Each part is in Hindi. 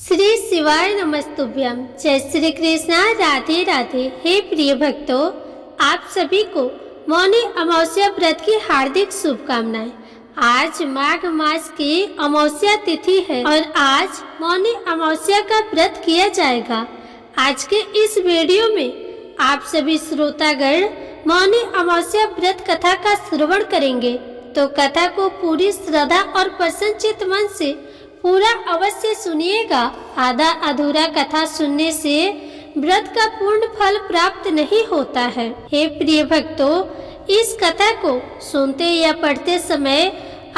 श्री शिवाय नमस्तुभ्यम। जय श्री कृष्णा, राधे राधे। हे प्रिय भक्तों, आप सभी को मौनी अमावस्या व्रत की हार्दिक शुभकामनाएं। आज माघ मास की अमावस्या तिथि है और आज मौनी अमावस्या का व्रत किया जाएगा। आज के इस वीडियो में आप सभी श्रोतागण मौनी अमावस्या व्रत कथा का श्रवण करेंगे, तो कथा को पूरी श्रद्धा और प्रसन्नचित्त मन से पूरा अवश्य सुनिएगा। आधा अधूरा कथा सुनने से व्रत का पूर्ण फल प्राप्त नहीं होता है। हे प्रिय भक्तों, इस कथा को सुनते या पढ़ते समय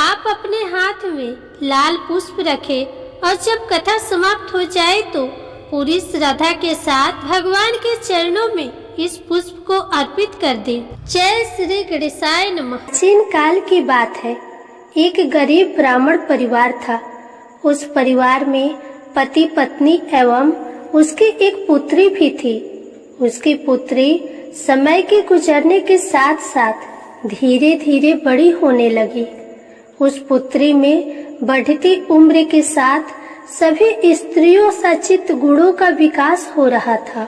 आप अपने हाथ में लाल पुष्प रखें और जब कथा समाप्त हो जाए तो पूरी श्रद्धा के साथ भगवान के चरणों में इस पुष्प को अर्पित कर दें। जय श्री गणेशाय नमः। प्राचीन काल की बात है। एक गरीब ब्राह्मण परिवार था। उस परिवार में पति पत्नी एवं उसकी एक पुत्री भी थी। उसकी पुत्री समय के गुजरने के साथ साथ धीरे धीरे बड़ी होने लगी। उस पुत्री में बढ़ती उम्र के साथ सभी स्त्रियों सचित गुणों का विकास हो रहा था।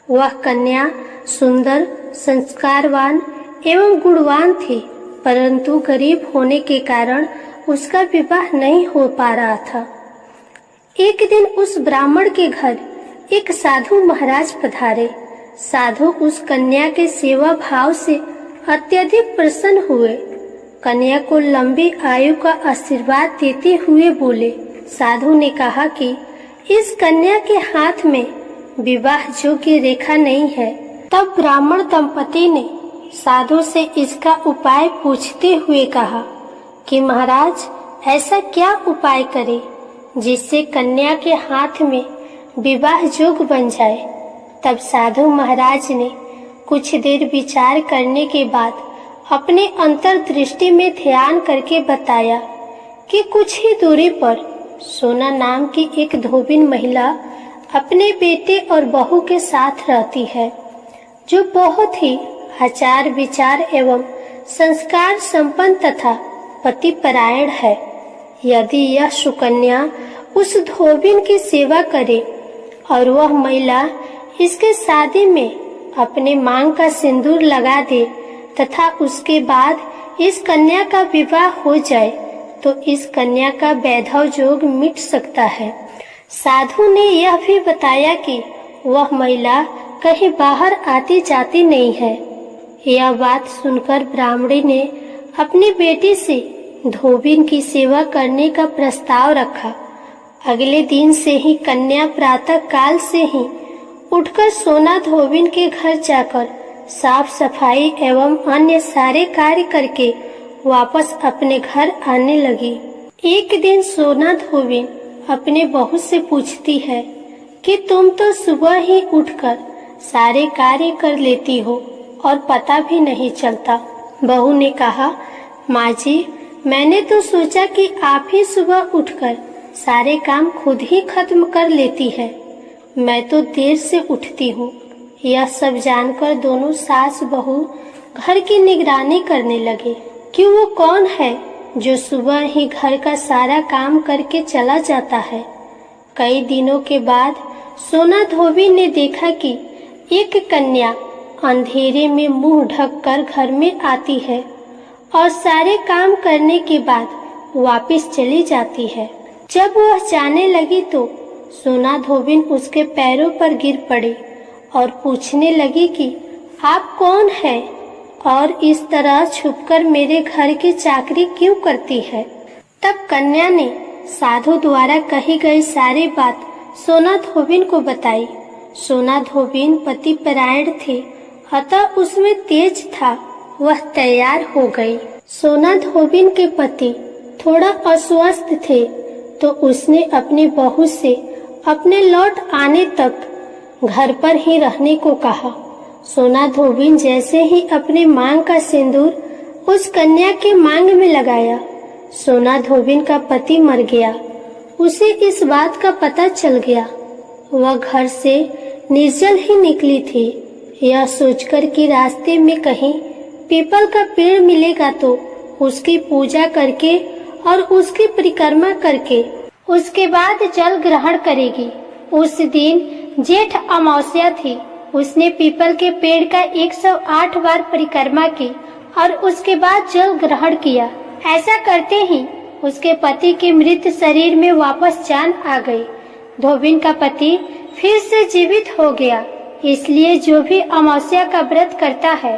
वह कन्या सुंदर, संस्कारवान एवं गुणवान थी, परंतु गरीब होने के कारण उसका विवाह नहीं हो पा रहा था। एक दिन उस ब्राह्मण के घर एक साधु महाराज पधारे। साधु उस कन्या के सेवा भाव से अत्यधिक प्रसन्न हुए। कन्या को लंबी आयु का आशीर्वाद देते हुए बोले। साधु ने कहा कि इस कन्या के हाथ में विवाह योग्य रेखा नहीं है। तब ब्राह्मण दंपति ने साधु से इसका उपाय पूछते हुए कहा कि महाराज, ऐसा क्या उपाय करें जिससे कन्या के हाथ में विवाह योग्य बन जाए। तब साधु महाराज ने कुछ देर विचार करने के बाद अपने अंतर्दृष्टि में ध्यान करके बताया कि कुछ ही दूरी पर सोना नाम की एक धोबिन महिला अपने बेटे और बहू के साथ रहती है, जो बहुत ही आचार विचार एवं संस्कार संपन्न तथा पति परायण है। यदि यह सुकन्या उस धोबिन की सेवा करे और वह महिला इसके शादी में अपने मांग का सिंदूर लगा दे तथा उसके बाद इस कन्या का विवाह हो जाए, तो इस कन्या का वैधव योग मिट सकता है। साधु ने यह भी बताया कि वह महिला कहीं बाहर आती जाती नहीं है। यह बात सुनकर ब्राह्मणी ने अपनी बेटी से धोबिन की सेवा करने का प्रस्ताव रखा। अगले दिन से ही कन्या प्रातः काल से ही उठकर सोना धोबिन के घर जाकर साफ सफाई एवं अन्य सारे कार्य करके वापस अपने घर आने लगी। एक दिन सोना धोबिन अपने बहू से पूछती है कि तुम तो सुबह ही उठकर सारे कार्य कर लेती हो और पता भी नहीं चलता। बहू ने कहा, माँ जी, मैंने तो सोचा कि आप ही सुबह उठकर सारे काम खुद ही खत्म कर लेती है। मैं तो देर से उठती हूँ। यह सब जानकर दोनों सास बहू घर की निगरानी करने लगे कि वो कौन है जो सुबह ही घर का सारा काम करके चला जाता है। कई दिनों के बाद सोना धोबी ने देखा कि एक कन्या अंधेरे में मुंह ढककर घर में आती है और सारे काम करने के बाद वापस चली जाती है। जब वह जाने लगी तो सोना धोबिन उसके पैरों पर गिर पड़ी और पूछने लगी कि आप कौन है और इस तरह छुपकर मेरे घर की चाकरी क्यों करती है। तब कन्या ने साधु द्वारा कही गई सारी बात सोना धोबिन को बताई। सोना धोबिन पति परायण थे, अतः उसमें तेज था। वह तैयार हो गई। सोना धोबिन के पति थोड़ा अस्वस्थ थे, तो उसने अपनी बहू से अपने लौट आने तक घर पर ही रहने को कहा। सोना धोबिन जैसे ही अपने मांग का सिंदूर उस कन्या के मांग में लगाया, सोना धोबिन का पति मर गया। उसे इस बात का पता चल गया। वह घर से निर्जल ही निकली थी। यह सोचकर कि रास्ते में कहीं पीपल का पेड़ मिलेगा तो उसकी पूजा करके और उसकी परिक्रमा करके उसके बाद जल ग्रहण करेगी। उस दिन जेठ अमावस्या थी। उसने पीपल के पेड़ का 108 बार परिक्रमा की और उसके बाद जल ग्रहण किया। ऐसा करते ही उसके पति के मृत शरीर में वापस जान आ गई। धोबिन का पति फिर से जीवित हो गया। इसलिए जो भी अमावस्या का व्रत करता है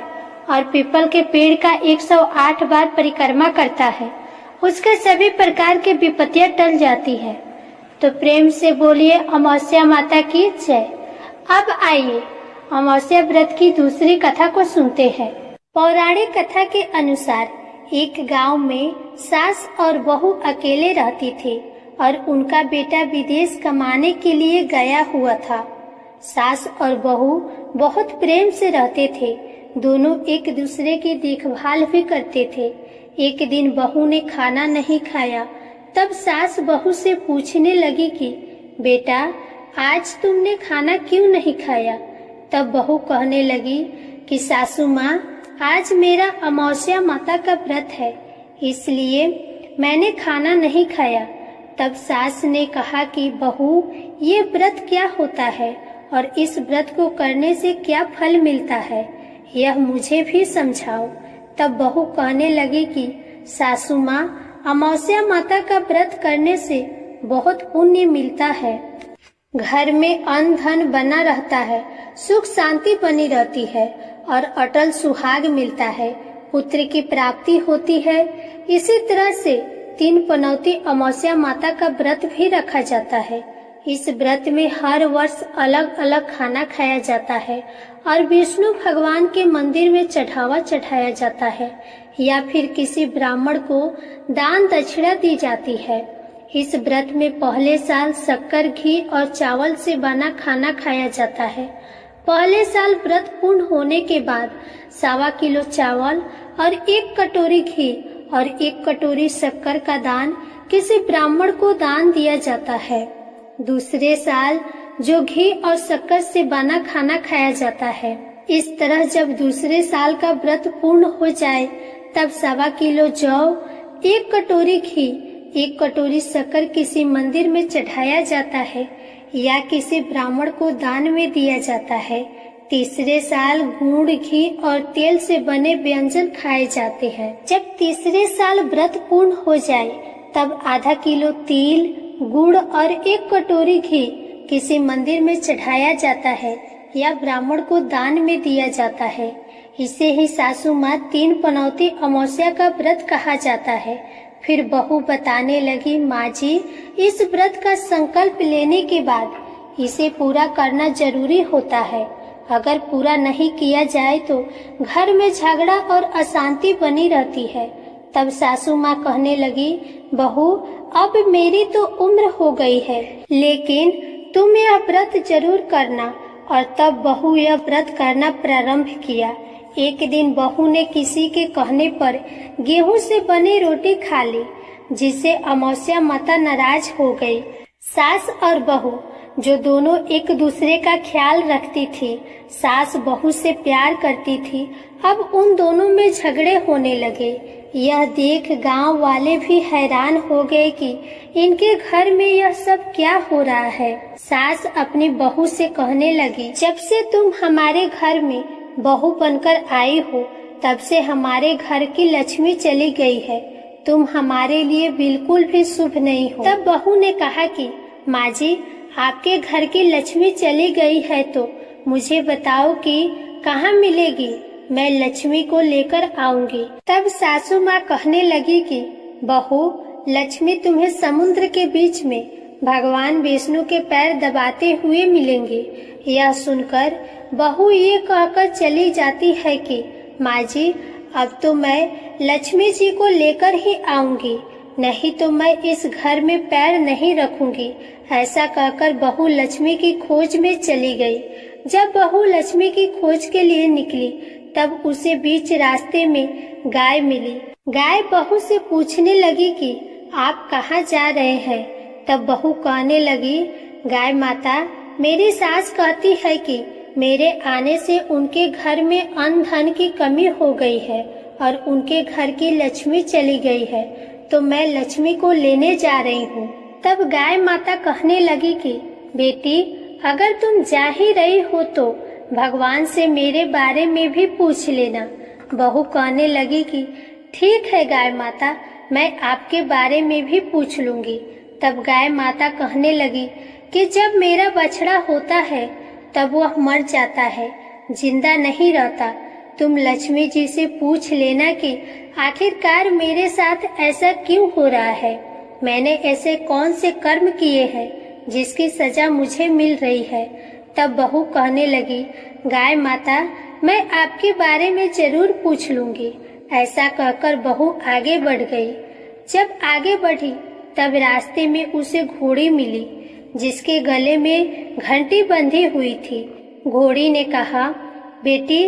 और पीपल के पेड़ का 108 बार परिक्रमा करता है, उसके सभी प्रकार की विपत्तियां टल जाती है। तो प्रेम से बोलिए अमावस्या माता की जय। अब आइए अमावस्या व्रत की दूसरी कथा को सुनते हैं। पौराणिक कथा के अनुसार एक गांव में सास और बहू अकेले रहती थी और उनका बेटा विदेश कमाने के लिए गया हुआ था। सास और बहू बहुत प्रेम से रहते थे। दोनों एक दूसरे की देखभाल भी करते थे। एक दिन बहू ने खाना नहीं खाया। तब सास बहू से पूछने लगी कि बेटा, आज तुमने खाना क्यों नहीं खाया? तब बहू कहने लगी कि सासू माँ, आज मेरा अमावस्या माता का व्रत है, इसलिए मैंने खाना नहीं खाया। तब सास ने कहा कि बहू, ये व्रत क्या होता है और इस व्रत को करने से क्या फल मिलता है, यह मुझे भी समझाओ। तब बहू कहने लगी कि सासू माँ, अमावस्या माता का व्रत करने से बहुत पुण्य मिलता है। घर में अन्न धन बना रहता है, सुख शांति बनी रहती है और अटल सुहाग मिलता है, पुत्र की प्राप्ति होती है। इसी तरह से 3 पनौती अमावस्या माता का व्रत भी रखा जाता है। इस व्रत में हर वर्ष अलग अलग खाना खाया जाता है और विष्णु भगवान के मंदिर में चढ़ावा चढ़ाया जाता है या फिर किसी ब्राह्मण को दान दक्षिणा दी जाती है। इस व्रत में पहले साल शक्कर, घी और चावल से बना खाना खाया जाता है। पहले साल व्रत पूर्ण होने के बाद 1.25 किलो चावल और 1 कटोरी घी और 1 कटोरी शक्कर का दान किसी ब्राह्मण को दान दिया जाता है। दूसरे साल जो घी और शक्कर से बना खाना खाया जाता है। इस तरह जब दूसरे साल का व्रत पूर्ण हो जाए तब 1.25 किलो जौ, 1 कटोरी घी, 1 कटोरी शक्कर किसी मंदिर में चढ़ाया जाता है या किसी ब्राह्मण को दान में दिया जाता है। तीसरे साल गुड़, घी और तेल से बने व्यंजन खाए जाते हैं। जब तीसरे साल व्रत पूर्ण हो जाए तब आधा किलो तिल, गुड़ और 1 कटोरी घी किसी मंदिर में चढ़ाया जाता है या ब्राह्मण को दान में दिया जाता है। इसे ही सासू माँ 3 पनौती अमावस्या का व्रत कहा जाता है। फिर बहू बताने लगी, माँ जी, इस व्रत का संकल्प लेने के बाद इसे पूरा करना जरूरी होता है। अगर पूरा नहीं किया जाए तो घर में झगड़ा और अशांति बनी रहती है। तब सासू माँ कहने लगी, बहू, अब मेरी तो उम्र हो गई है, लेकिन तुम यह व्रत जरूर करना। और तब बहू यह व्रत करना प्रारंभ किया। एक दिन बहू ने किसी के कहने पर गेहूं से बनी रोटी खा ली, जिससे अमावस्या माता नाराज हो गई। सास और बहू जो दोनों एक दूसरे का ख्याल रखती थी, सास बहू से प्यार करती थी, अब उन दोनों में झगड़े होने लगे। यह देख गांव वाले भी हैरान हो गए कि इनके घर में यह सब क्या हो रहा है। सास अपनी बहू से कहने लगी, जब से तुम हमारे घर में बहू बनकर आई हो तब से हमारे घर की लक्ष्मी चली गई है। तुम हमारे लिए बिल्कुल भी शुभ नहीं हो। तब बहू ने कहा कि माँ जी, आपके घर की लक्ष्मी चली गई है तो मुझे बताओ कि कहाँ मिलेगी, मैं लक्ष्मी को लेकर आऊंगी। तब सासू माँ कहने लगी कि बहू, लक्ष्मी तुम्हें समुद्र के बीच में भगवान विष्णु के पैर दबाते हुए मिलेंगे। यह सुनकर बहू ये कहकर चली जाती है कि माँ जी, अब तो मैं लक्ष्मी जी को लेकर ही आऊंगी, नहीं तो मैं इस घर में पैर नहीं रखूंगी। ऐसा कहकर बहू लक्ष्मी की खोज में चली गई। जब बहू लक्ष्मी की खोज के लिए निकली तब उसे बीच रास्ते में गाय मिली। गाय बहू से पूछने लगी कि आप कहाँ जा रहे हैं। तब बहू कहने लगी, गाय माता, मेरी सास कहती है कि मेरे आने से उनके घर में अन्न धन की कमी हो गई है और उनके घर की लक्ष्मी चली गई है, तो मैं लक्ष्मी को लेने जा रही हूँ। तब गाय माता कहने लगी कि बेटी, अगर तुम जा ही रही हो तो भगवान से मेरे बारे में भी पूछ लेना। बहू कहने लगी कि ठीक है गाय माता, मैं आपके बारे में भी पूछ लूंगी। तब गाय माता कहने लगी कि जब मेरा बछड़ा होता है तब वह मर जाता है, जिंदा नहीं रहता। तुम लक्ष्मी जी से पूछ लेना कि आखिरकार मेरे साथ ऐसा क्यों हो रहा है। मैंने ऐसे कौन से कर्म किए हैं जिसकी सजा मुझे मिल रही है। तब बहू कहने लगी, गाय माता, मैं आपके बारे में जरूर पूछ लूंगी। ऐसा कहकर बहू आगे बढ़ गई। जब आगे बढ़ी तब रास्ते में उसे घोड़ी मिली जिसके गले में घंटी बंधी हुई थी। घोड़ी ने कहा, बेटी,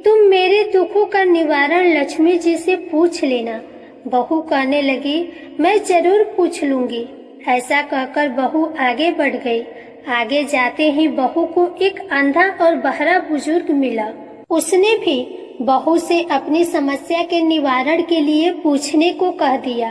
तुम मेरे दुखों का निवारण लक्ष्मी जी से पूछ लेना। बहू कहने लगी, मैं जरूर पूछ लूंगी। ऐसा कहकर बहू आगे बढ़ गई। आगे जाते ही बहू को एक अंधा और बहरा बुजुर्ग मिला। उसने भी बहू से अपनी समस्या के निवारण के लिए पूछने को कह दिया।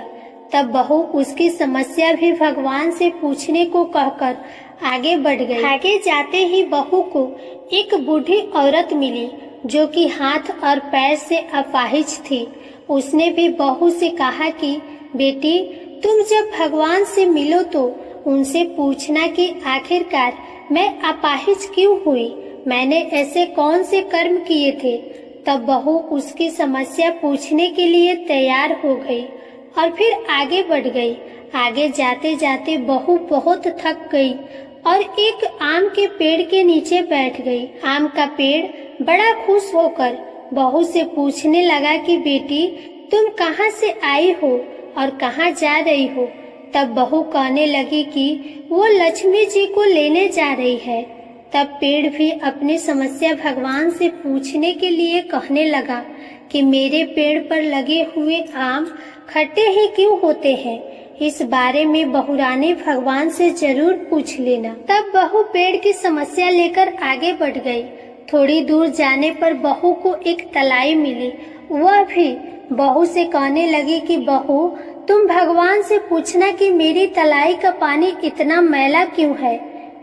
तब बहू उसकी समस्या भी भगवान से पूछने को कहकर आगे बढ़ गई। आगे जाते ही बहू को एक बूढ़ी औरत मिली जो कि हाथ और पैर से अपाहिज थी। उसने भी बहू से कहा कि बेटी, तुम जब भगवान से मिलो तो उनसे पूछना कि आखिरकार मैं अपाहिज क्यों हुई, मैंने ऐसे कौन से कर्म किए थे। तब बहू उसकी समस्या पूछने के लिए तैयार हो गई और फिर आगे बढ़ गई। आगे जाते जाते बहू बहुत थक गई और एक आम के पेड़ के नीचे बैठ गई। आम का पेड़ बड़ा खुश होकर बहू से पूछने लगा कि बेटी, तुम कहाँ से आई हो और कहाँ जा रही हो। तब बहू कहने लगी कि वो लक्ष्मी जी को लेने जा रही है। तब पेड़ भी अपनी समस्या भगवान से पूछने के लिए कहने लगा कि मेरे पेड़ पर लगे हुए आम खट्टे ही क्यों होते हैं, इस बारे में बहुरानी भगवान से जरूर पूछ लेना। तब बहू पेड़ की समस्या लेकर आगे बढ़ गई। थोड़ी दूर जाने पर बहू को एक तलाई मिली। वह भी बहू से कहने लगी कि बहू, तुम भगवान से पूछना कि मेरी तलाई का पानी इतना मैला क्यों है,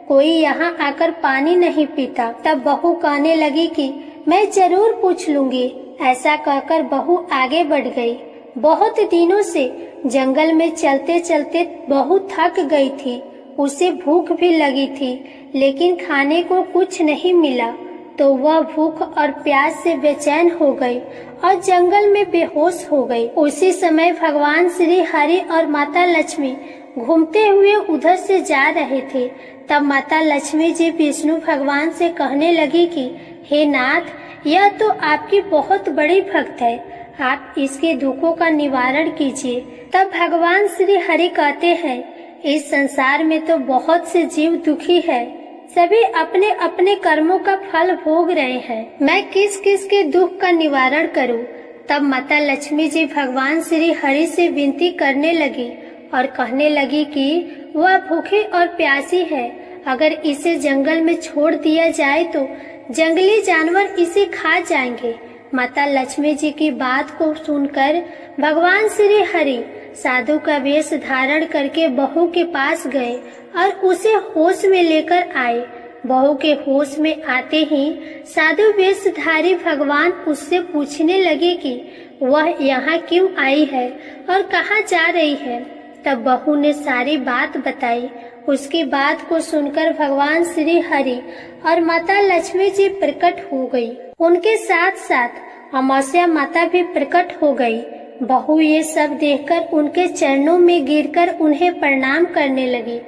कोई यहाँ आकर पानी नहीं पीता। तब बहू कहने लगी कि मैं जरूर पूछ लूंगी। ऐसा कहकर बहू आगे बढ़ गई। बहुत दिनों से जंगल में चलते चलते बहू थक गई थी। उसे भूख भी लगी थी, लेकिन खाने को कुछ नहीं मिला तो वह भूख और प्यास से बेचैन हो गई और जंगल में बेहोश हो गई। उसी समय भगवान श्री हरि और माता लक्ष्मी घूमते हुए उधर से जा रहे थे। तब माता लक्ष्मी जी विष्णु भगवान से कहने लगी कि हे नाथ, यह तो आपकी बहुत बड़ी भक्त है, आप इसके दुखों का निवारण कीजिए। तब भगवान श्री हरि कहते हैं, इस संसार में तो बहुत से जीव दुखी है, सभी अपने अपने कर्मों का फल भोग रहे हैं, मैं किस किस के दुख का निवारण करूं। तब माता लक्ष्मी जी भगवान श्री हरि से विनती करने लगी और कहने लगी कि वह भूखी और प्यासी है, अगर इसे जंगल में छोड़ दिया जाए तो जंगली जानवर इसे खा जाएंगे। माता लक्ष्मी जी की बात को सुनकर भगवान श्री हरि साधु का वेश धारण करके बहू के पास गए और उसे होश में लेकर आए। बहू के होश में आते ही साधु वेशधारी भगवान उससे पूछने लगे कि वह यहाँ क्यों आई है और कहाँ जा रही है। तब बहू ने सारी बात बताई। उसकी बात को सुनकर भगवान श्री हरि और माता लक्ष्मी जी प्रकट हो गई। उनके साथ साथ अमावस्या माता भी प्रकट हो गई। बहू ये सब देखकर उनके चरणों में गिरकर उन्हें प्रणाम करने लगी।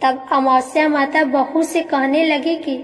तब अमावस्या माता बहू से कहने लगी कि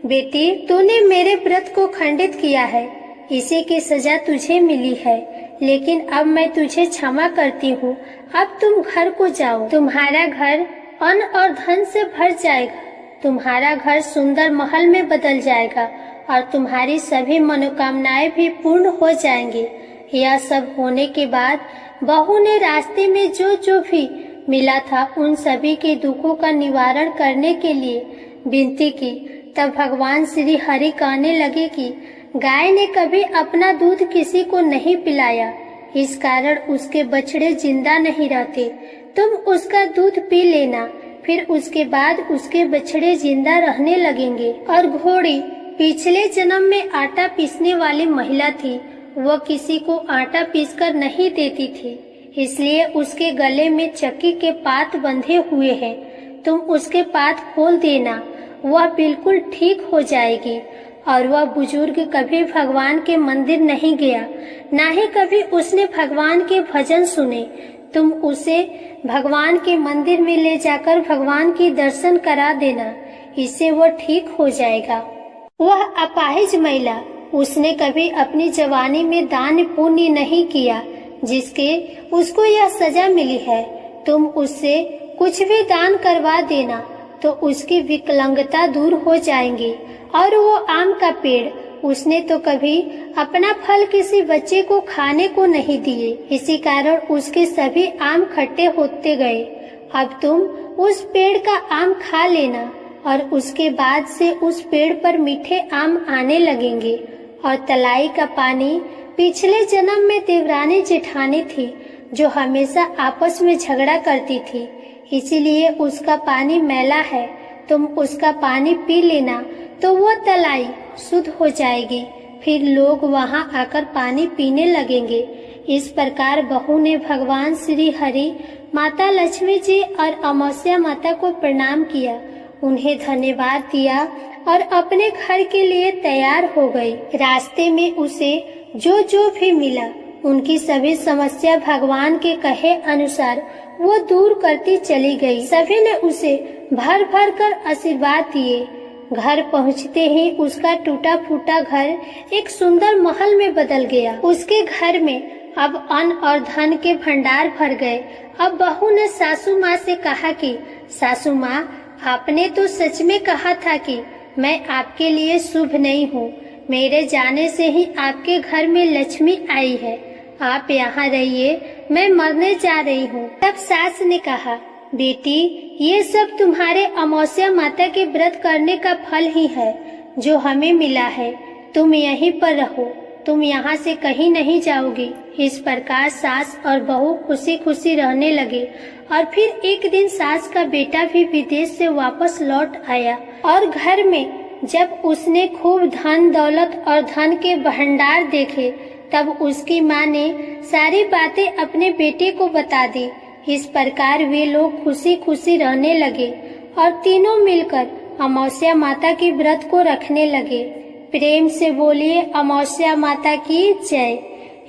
बेटी, तूने मेरे व्रत को खंडित किया है, इसी की सजा तुझे मिली है, लेकिन अब मैं तुझे क्षमा करती हूँ। अब तुम घर को जाओ। तुम्हारा घर अन्न और धन से भर जाएगा, तुम्हारा घर सुंदर महल में बदल जाएगा और तुम्हारी सभी मनोकामनाएं भी पूर्ण हो जाएंगी। यह सब होने के बाद बहू ने रास्ते में जो जो भी मिला था उन सभी के दुखों का निवारण करने के लिए विनती की। तब भगवान श्री हरि कहने लगे कि गाय ने कभी अपना दूध किसी को नहीं पिलाया, इस कारण उसके बछड़े जिंदा नहीं रहते, तुम उसका दूध पी लेना, फिर उसके बाद उसके बछड़े जिंदा रहने लगेंगे। और घोड़ी पिछले जन्म में आटा पीसने वाली महिला थी। वह किसी को आटा पीसकर नहीं देती थी, इसलिए उसके गले में चक्की के पात बंधे हुए हैं। तुम उसके पात खोल देना, वह बिल्कुल ठीक हो जाएगी। और वह बुजुर्ग कभी भगवान के मंदिर नहीं गया, ना ही कभी उसने भगवान के भजन सुने। तुम उसे भगवान के मंदिर में ले जाकर भगवान की दर्शन करा देना, इससे वह ठीक हो जाएगा। वह अपाहिज महिला, उसने कभी अपनी जवानी में दान पुण्य नहीं किया, जिसके उसको यह सजा मिली है। तुम उससे कुछ भी दान करवा देना तो उसकी विकलांगता दूर हो जाएंगी। और वो आम का पेड़, उसने तो कभी अपना फल किसी बच्चे को खाने को नहीं दिए, इसी कारण उसके सभी आम खट्टे होते गए। अब तुम उस पेड़ का आम खा लेना और उसके बाद से उस पेड़ पर मीठे आम आने लगेंगे। और तलाई का पानी पिछले जन्म में देवरानी जेठानी थी, जो हमेशा आपस में झगड़ा करती थी, इसीलिए उसका पानी मैला है। तुम उसका पानी पी लेना तो वो तलाई शुद्ध हो जाएगी, फिर लोग वहां आकर पानी पीने लगेंगे। इस प्रकार बहू ने भगवान श्री हरि, माता लक्ष्मी जी और अमावस्या माता को प्रणाम किया, उन्हें धन्यवाद दिया और अपने घर के लिए तैयार हो गई। रास्ते में उसे जो जो भी मिला, उनकी सभी समस्या भगवान के कहे अनुसार वो दूर करती चली गई। सभी ने उसे भर भर कर आशीर्वाद दिए। घर पहुंचते ही उसका टूटा फूटा घर एक सुंदर महल में बदल गया। उसके घर में अब अन्न और धन के भंडार भर गए। अब बहू ने सासू माँ से कहा कि सासू माँ, आपने तो सच में कहा था कि मैं आपके लिए शुभ नहीं हूँ। मेरे जाने से ही आपके घर में लक्ष्मी आई है। आप यहाँ रहिए, मैं मरने जा रही हूँ। तब सास ने कहा, बेटी, ये सब तुम्हारे अमावस्या माता के व्रत करने का फल ही है जो हमें मिला है। तुम यहीं पर रहो, तुम यहाँ से कहीं नहीं जाओगी। इस प्रकार सास और बहू खुशी खुशी रहने लगे। और फिर एक दिन सास का बेटा भी विदेश से वापस लौट आया और घर में जब उसने खूब धन दौलत और धन के भंडार देखे, तब उसकी माँ ने सारी बातें अपने बेटे को बता दी। इस प्रकार वे लोग खुशी खुशी रहने लगे और तीनों मिलकर अमावस्या माता की व्रत को रखने लगे। प्रेम से बोलिए अमावस्या माता की जय।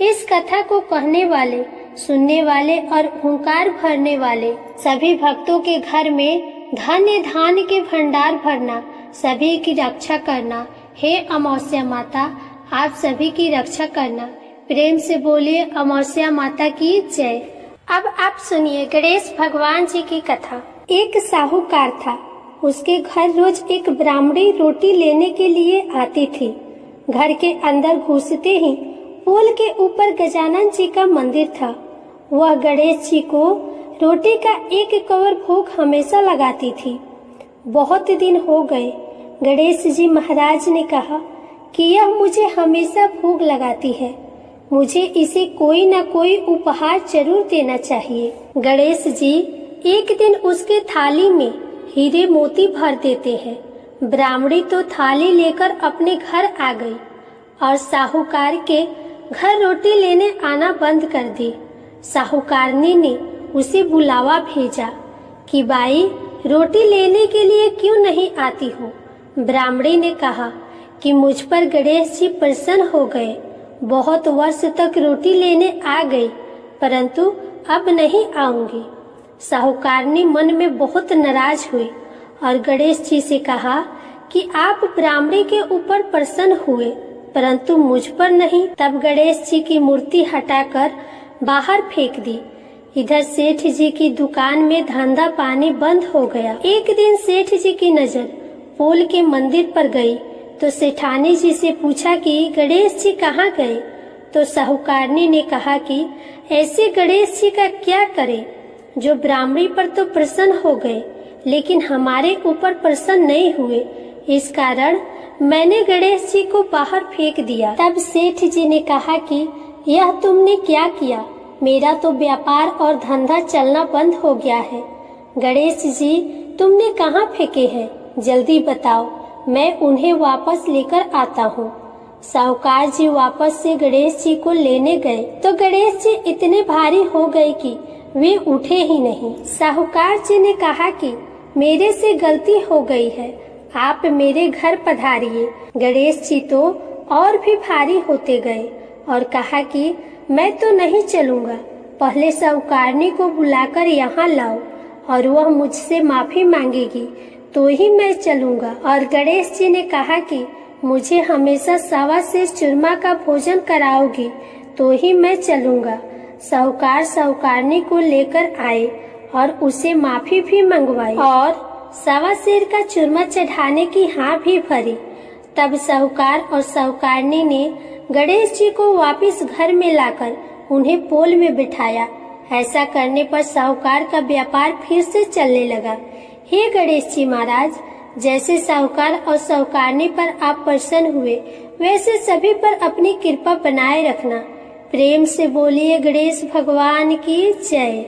इस कथा को कहने वाले, सुनने वाले और हुंकार भरने वाले सभी भक्तों के घर में धन्य धान्य के भंडार भरना, सभी की रक्षा करना। हे अमावस्या माता, आप सभी की रक्षा करना। प्रेम से बोलिए अमावस्या माता की जय। अब आप सुनिए गणेश भगवान जी की कथा। एक साहूकार था, उसके घर रोज एक ब्राह्मणी रोटी लेने के लिए आती थी। घर के अंदर घुसते ही पुल के ऊपर गजानन जी का मंदिर था। वह गणेश जी को रोटी का एक कवर भोग हमेशा लगाती थी। बहुत दिन हो गए। गणेश जी महाराज ने कहा कि यह मुझे हमेशा भोग लगाती है, मुझे इसे कोई न कोई उपहार जरूर देना चाहिए। गणेश जी एक दिन उसके थाली में हीरे मोती भर देते हैं। ब्राह्मणी तो थाली लेकर अपने घर आ गई और साहूकार के घर रोटी लेने आना बंद कर दी। साहूकारनी ने उसे बुलावा भेजा कि बाई, रोटी लेने के लिए क्यों नहीं आती हो? ब्राह्मणी ने कहा कि मुझ पर गणेश जी प्रसन्न हो गए, बहुत वर्ष तक रोटी लेने आ गई, परंतु अब नहीं आऊंगी। साहूकारनी मन में बहुत नाराज हुई और गणेश जी से कहा कि आप ब्राह्मणी के ऊपर प्रसन्न हुए, परंतु मुझ पर नहीं। तब गणेश जी की मूर्ति हटाकर बाहर फेंक दी। इधर सेठ जी की दुकान में धंधा पानी बंद हो गया। एक दिन सेठ जी की नजर पोल के मंदिर पर गई तो सेठानी जी से पूछा कि गणेश जी कहाँ गए? तो साहूकारनी ने कहा कि ऐसे गणेश जी का क्या करें जो ब्राह्मणी पर तो प्रसन्न हो गए लेकिन हमारे ऊपर प्रसन्न नहीं हुए, इस कारण मैंने गणेश जी को बाहर फेंक दिया। तब सेठ जी ने कहा कि यह तुमने क्या किया? मेरा तो व्यापार और धंधा चलना बंद हो गया है। गणेश जी, तुमने कहाँ फेंके हैं? जल्दी बताओ, मैं उन्हें वापस लेकर आता हूँ। साहूकार जी वापस से गणेश जी को लेने गए तो गणेश जी इतने भारी हो गए कि वे उठे ही नहीं। साहूकार जी ने कहा कि मेरे से गलती हो गई है, आप मेरे घर पधारिए। गणेश जी तो और भी भारी होते गए और कहा कि मैं तो नहीं चलूंगा, पहले साहूकारनी को बुलाकर यहाँ लाओ और वह मुझसे माफी मांगेगी तो ही मैं चलूंगा। और गणेश जी ने कहा कि मुझे हमेशा 1.25 सेर चूरमा का भोजन कराओगी तो ही मैं चलूंगा। साहूकार साहूकारनी को लेकर आए और उसे माफी भी मंगवाई और 1.25 सेर का चूरमा चढ़ाने की हाँ भी भरी। तब साहूकार और साहूकारनी ने गणेश जी को वापस घर में लाकर उन्हें पोल में बिठाया। ऐसा करने पर साहूकार का व्यापार फिर से चलने लगा। हे गणेश जी महाराज, जैसे साहूकार और साहूकारनी पर आप प्रसन्न हुए, वैसे सभी पर अपनी कृपा बनाए रखना। प्रेम से बोलिए गणेश भगवान की जय।